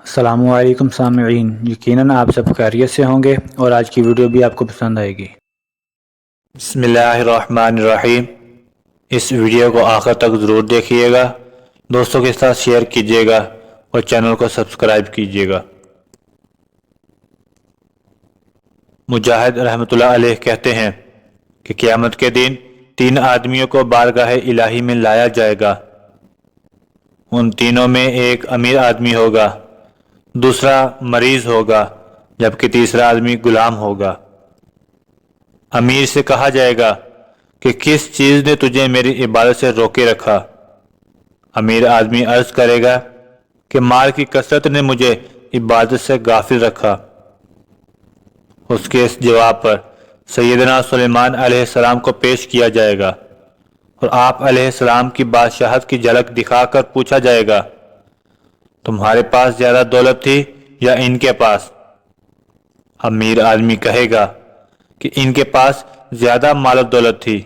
السلام علیکم سامعین، یقیناً آپ سب خیریت سے ہوں گے اور آج کی ویڈیو بھی آپ کو پسند آئے گی۔ بسم اللہ الرحمن الرحیم۔ اس ویڈیو کو آخر تک ضرور دیکھیے گا، دوستوں کے ساتھ شیئر کیجیے گا اور چینل کو سبسکرائب کیجیے گا۔ مجاہد رحمۃ اللہ علیہ کہتے ہیں کہ قیامت کے دن 3 آدمیوں کو بارگاہ الہی میں لایا جائے گا۔ ان تینوں میں ایک امیر آدمی ہوگا، دوسرا مریض ہوگا، جبکہ تیسرا آدمی غلام ہوگا۔ امیر سے کہا جائے گا کہ کس چیز نے تجھے میری عبادت سے روکے رکھا؟ امیر آدمی عرض کرے گا کہ مال کی کثرت نے مجھے عبادت سے غافل رکھا۔ اس کے اس جواب پر سیدنا سلیمان علیہ السلام کو پیش کیا جائے گا اور آپ علیہ السلام کی بادشاہت کی جھلک دکھا کر پوچھا جائے گا، تمہارے پاس زیادہ دولت تھی یا ان کے پاس؟ امیر آدمی کہے گا کہ ان کے پاس زیادہ مال و دولت تھی۔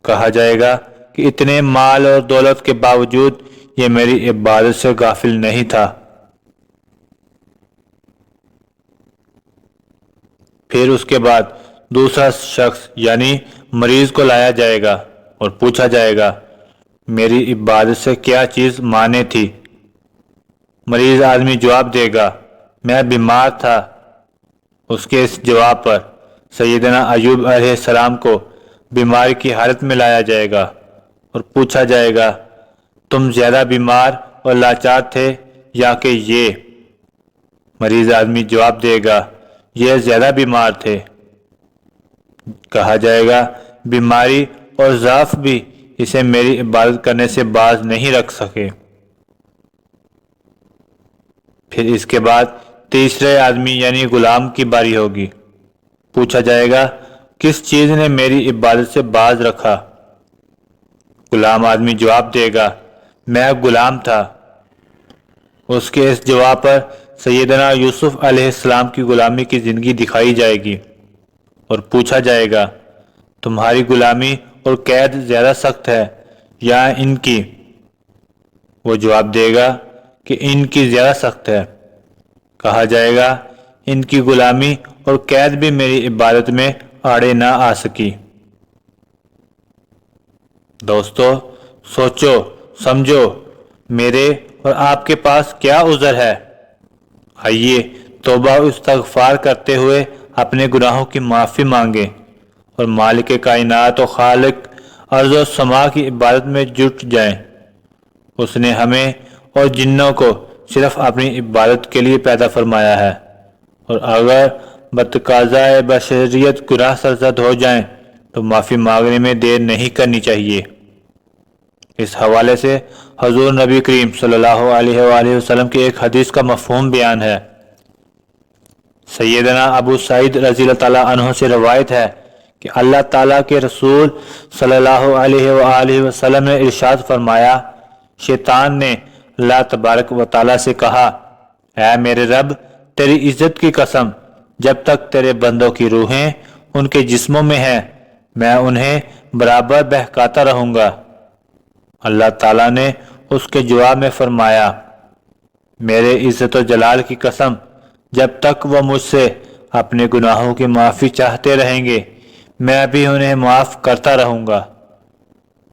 کہا جائے گا کہ اتنے مال اور دولت کے باوجود یہ میری عبادت سے غافل نہیں تھا۔ پھر اس کے بعد دوسرا شخص یعنی مریض کو لایا جائے گا اور پوچھا جائے گا، میری عبادت سے کیا چیز مانے تھی؟ مریض آدمی جواب دے گا، میں بیمار تھا۔ اس کے اس جواب پر سیدنا ایوب علیہ السلام کو بیماری کی حالت میں لایا جائے گا اور پوچھا جائے گا، تم زیادہ بیمار اور لاچار تھے یا کہ یہ؟ مریض آدمی جواب دے گا، یہ زیادہ بیمار تھے۔ کہا جائے گا، بیماری اور ضعف بھی اسے میری عبادت کرنے سے باز نہیں رکھ سکے۔ پھر اس کے بعد تیسرے آدمی یعنی غلام کی باری ہوگی۔ پوچھا جائے گا، کس چیز نے میری عبادت سے باز رکھا؟ غلام آدمی جواب دے گا، میں غلام تھا۔ اس کے اس جواب پر سیدنا یوسف علیہ السلام کی غلامی کی زندگی دکھائی جائے گی اور پوچھا جائے گا، تمہاری غلامی اور قید زیادہ سخت ہے یا ان کی؟ وہ جواب دے گا کہ ان کی زیادہ سخت ہے۔ کہا جائے گا، ان کی غلامی اور قید بھی میری عبادت میں آڑے نہ آ سکی۔ دوستو، سوچو سمجھو، میرے اور آپ کے پاس کیا عذر ہے؟ آئیے توبہ و استغفار کرتے ہوئے اپنے گناہوں کی معافی مانگیں اور مالک کائنات و خالق ارض و سما کی عبادت میں جٹ جائیں۔ اس نے ہمیں اور جنوں کو صرف اپنی عبادت کے لیے پیدا فرمایا ہے، اور اگر بتقاضائے بشریت گناہ سرزد ہو جائیں تو معافی مانگنے میں دیر نہیں کرنی چاہیے۔ اس حوالے سے حضور نبی کریم صلی اللہ علیہ وآلہ وسلم کی ایک حدیث کا مفہوم بیان ہے۔ سیدنا ابو سعید رضی اللہ تعالیٰ عنہ سے روایت ہے کہ اللہ تعالیٰ کے رسول صلی اللہ علیہ وآلہ وسلم نے ارشاد فرمایا، شیطان نے اللہ تبارک و تعالیٰ سے کہا، اے میرے رب، تیری عزت کی قسم، جب تک تیرے بندوں کی روحیں ان کے جسموں میں ہیں میں انہیں برابر بہکاتا رہوں گا۔ اللہ تعالیٰ نے اس کے جواب میں فرمایا، میرے عزت و جلال کی قسم، جب تک وہ مجھ سے اپنے گناہوں کی معافی چاہتے رہیں گے میں بھی انہیں معاف کرتا رہوں گا۔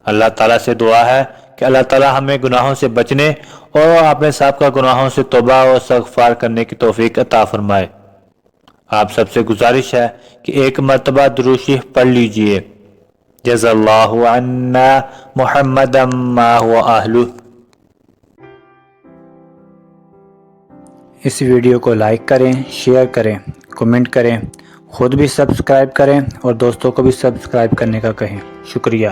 اللہ تعالیٰ سے دعا ہے کہ اللہ تعالیٰ ہمیں گناہوں سے بچنے اور اپنے سابقہ گناہوں سے توبہ و استغفار کرنے کی توفیق عطا فرمائے۔ آپ سب سے گزارش ہے کہ ایک مرتبہ درود شریف پڑھ لیجئے۔ جزا اللہ عنا محمدا ما هو اہلہ۔ اس ویڈیو کو لائک کریں، شیئر کریں، کمنٹ کریں، خود بھی سبسکرائب کریں اور دوستوں کو بھی سبسکرائب کرنے کا کہیں۔ شکریہ۔